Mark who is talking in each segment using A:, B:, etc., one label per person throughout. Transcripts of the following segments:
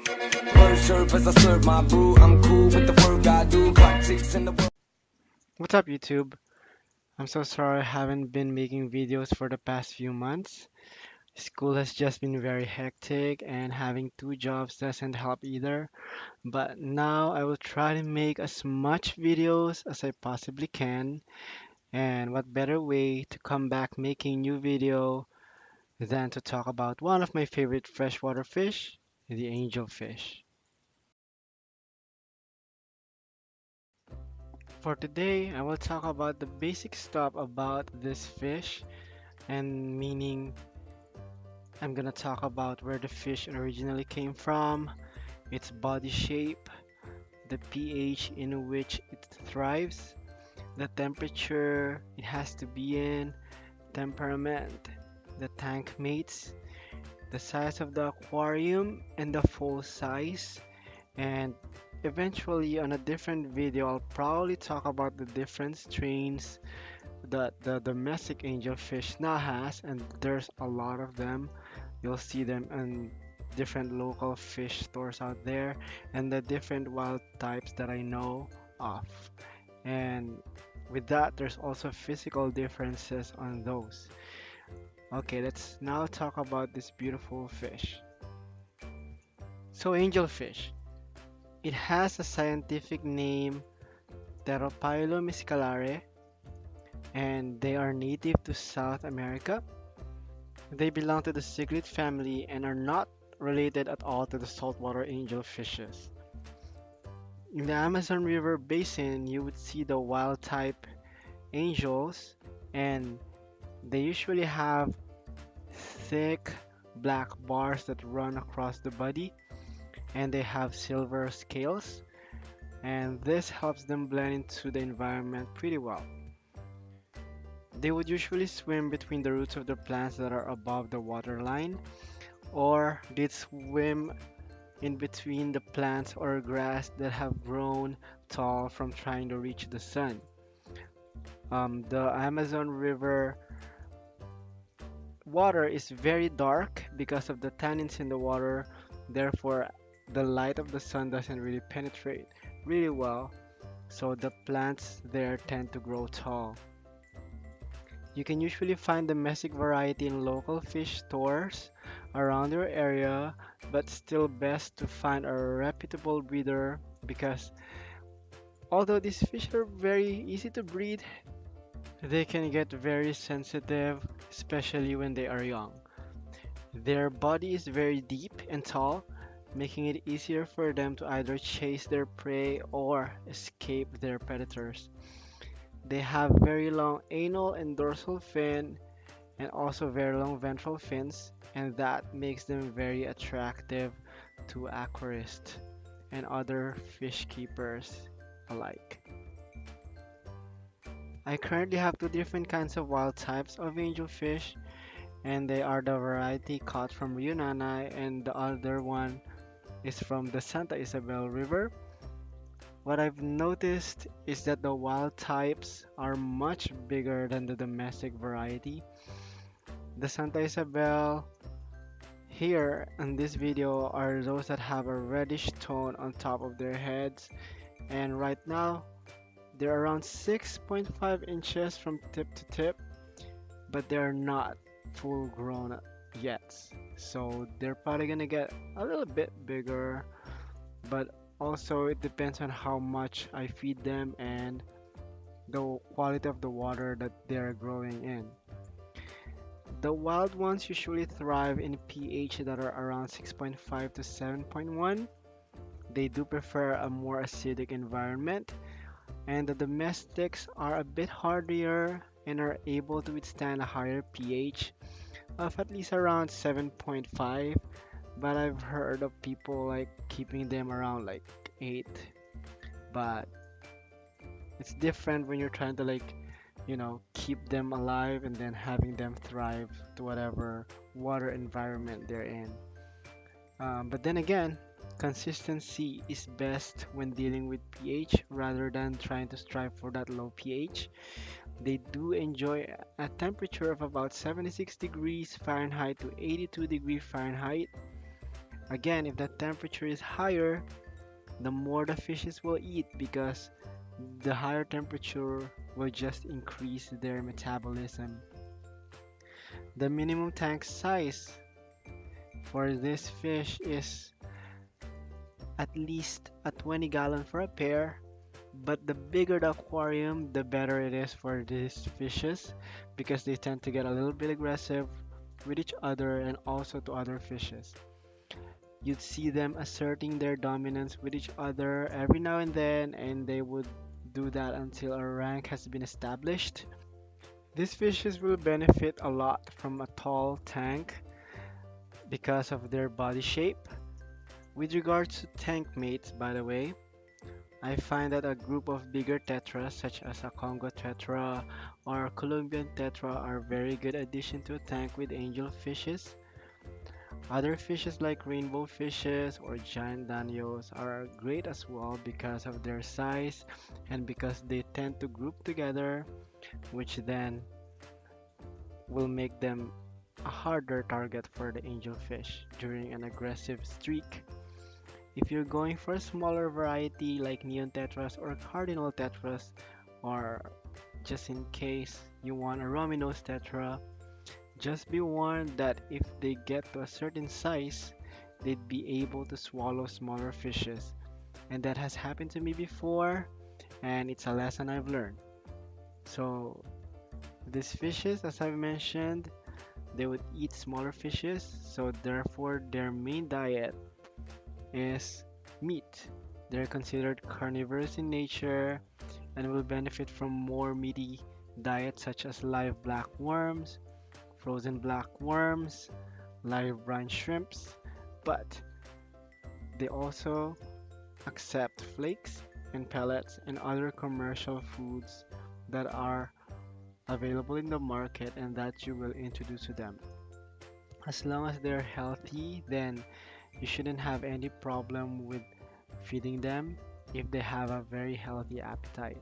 A: What's up, YouTube? I'm so sorry I haven't been making videos for the past few months. School has just been very hectic, and having two jobs doesn't help either. But now I will try to make as much videos as I possibly can. And what better way to come back making new video than to talk about one of my favorite freshwater fish, the angelfish. For today, I will talk about the basic stuff about this fish, and meaning I'm gonna talk about where the fish originally came from, its body shape, the pH in which it thrives, the temperature it has to be in, temperament, the tank mates, the size of the aquarium and the full size, and eventually on a different video I'll probably talk about the different strains that the domestic angelfish now has, and there's a lot of them. You'll see them in different local fish stores out there, and the different wild types that I know of. And with that, there's also physical differences on those. Okay, let's now talk about this beautiful fish. So, angelfish. It has a scientific name, Pterophyllum scalare, and they are native to South America. They belong to the cichlid family and are not related at all to the saltwater angelfishes. In the Amazon River basin, you would see the wild type angels, and they usually have thick black bars that run across the body, and they have silver scales, and this helps them blend into the environment pretty well. They would usually swim between the roots of the plants that are above the waterline, or they'd swim in between the plants or grass that have grown tall from trying to reach the sun. The Amazon River water is very dark because of the tannins in the water, therefore, the light of the sun doesn't really penetrate really well, so the plants there tend to grow tall. You can usually find domestic variety in local fish stores around your area, but still best to find a reputable breeder because although these fish are very easy to breed, they can get very sensitive, especially when they are young. Their body is very deep and tall, making it easier for them to either chase their prey or escape their predators. They have very long anal and dorsal fin and also very long ventral fins, and that makes them very attractive to aquarists and other fish keepers alike. I currently have two different kinds of wild types of angelfish, and they are the variety caught from Rio Nanay, and the other one is from the Santa Isabel River. What I've noticed is that the wild types are much bigger than the domestic variety. The Santa Isabel here in this video are those that have a reddish tone on top of their heads, and right now they're around 6.5 inches from tip to tip, but they're not full grown yet. So they're probably gonna get a little bit bigger, but also it depends on how much I feed them and the quality of the water that they're growing in. The wild ones usually thrive in pH that are around 6.5 to 7.1. They do prefer a more acidic environment, and the domestics are a bit hardier and are able to withstand a higher pH of at least around 7.5, but I've heard of people like keeping them around like 8. But it's different when you're trying to keep them alive and then having them thrive to whatever water environment they're in. But then again, consistency is best when dealing with pH rather than trying to strive for that low pH. They do enjoy a temperature of about 76 degrees Fahrenheit to 82 degrees Fahrenheit. Again, if the temperature is higher, the more the fishes will eat because the higher temperature will just increase their metabolism. The minimum tank size for this fish is at least a 20 gallon for a pair, but the bigger the aquarium, the better it is for these fishes because they tend to get a little bit aggressive with each other and also to other fishes. You'd see them asserting their dominance with each other every now and then, and they would do that until a rank has been established. These fishes will benefit a lot from a tall tank because of their body shape. With regards to tank mates, by the way, I find that a group of bigger tetras, such as a Congo tetra or a Colombian tetra, are very good addition to a tank with angelfishes. Other fishes like rainbow fishes or giant danios are great as well because of their size and because they tend to group together, which then will make them a harder target for the angelfish during an aggressive streak. If you're going for a smaller variety like neon tetras or cardinal tetras, or just in case you want a Rominos tetra, just be warned that if they get to a certain size, they'd be able to swallow smaller fishes. And that has happened to me before, and it's a lesson I've learned. So, these fishes, as I've mentioned, they would eat smaller fishes, so therefore their main diet is meat. They're considered carnivorous in nature and will benefit from more meaty diets such as live black worms, frozen black worms, live brine shrimps, but they also accept flakes and pellets and other commercial foods that are available in the market and that you will introduce to them. As long as they're healthy, then you shouldn't have any problem with feeding them if they have a very healthy appetite.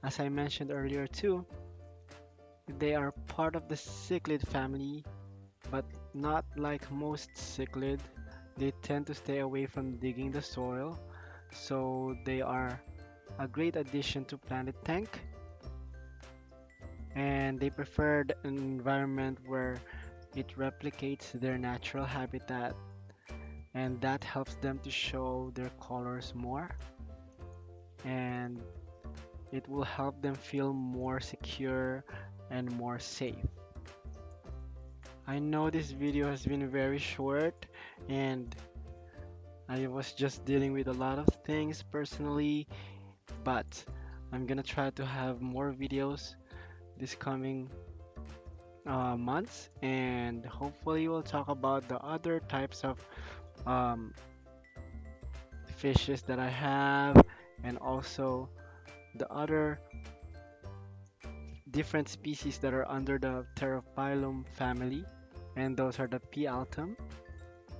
A: As I mentioned earlier too, they are part of the cichlid family, but not like most cichlid. They tend to stay away from digging the soil, so they are a great addition to Planet Tank, and they prefer an environment where it replicates their natural habitat, and that helps them to show their colors more, and it will help them feel more secure and more safe. I know this video has been very short, and I was just dealing with a lot of things personally, but I'm gonna try to have more videos this coming months, and hopefully we'll talk about the other types of um, fishes that I have, and also the other different species that are under the Pterophyllum family, and those are the P. altum.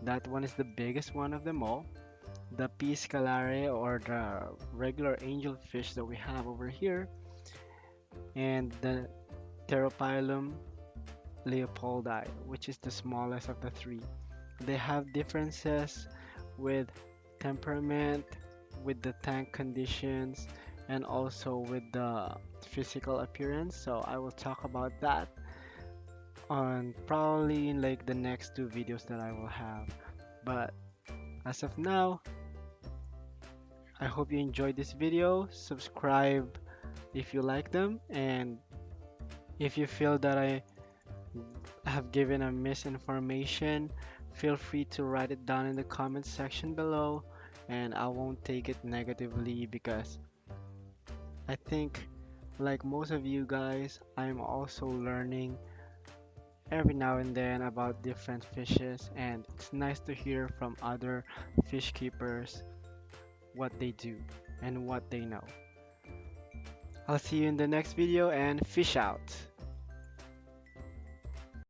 A: That one is the biggest one of them all. The P. scalare, or the regular angelfish that we have over here, and the Pterophyllum leopoldi, which is the smallest of the three. They have differences with temperament, with the tank conditions, and also with the physical appearance. So I will talk about that on probably in like the next two videos that I will have. But as of now, I hope you enjoyed this video. Subscribe if you like them, and if you feel that I have given a misinformation, feel free to write it down in the comments section below, and I won't take it negatively because I think, like most of you guys, I'm also learning every now and then about different fishes, and it's nice to hear from other fish keepers what they do and what they know. I'll see you in the next video, and fish out!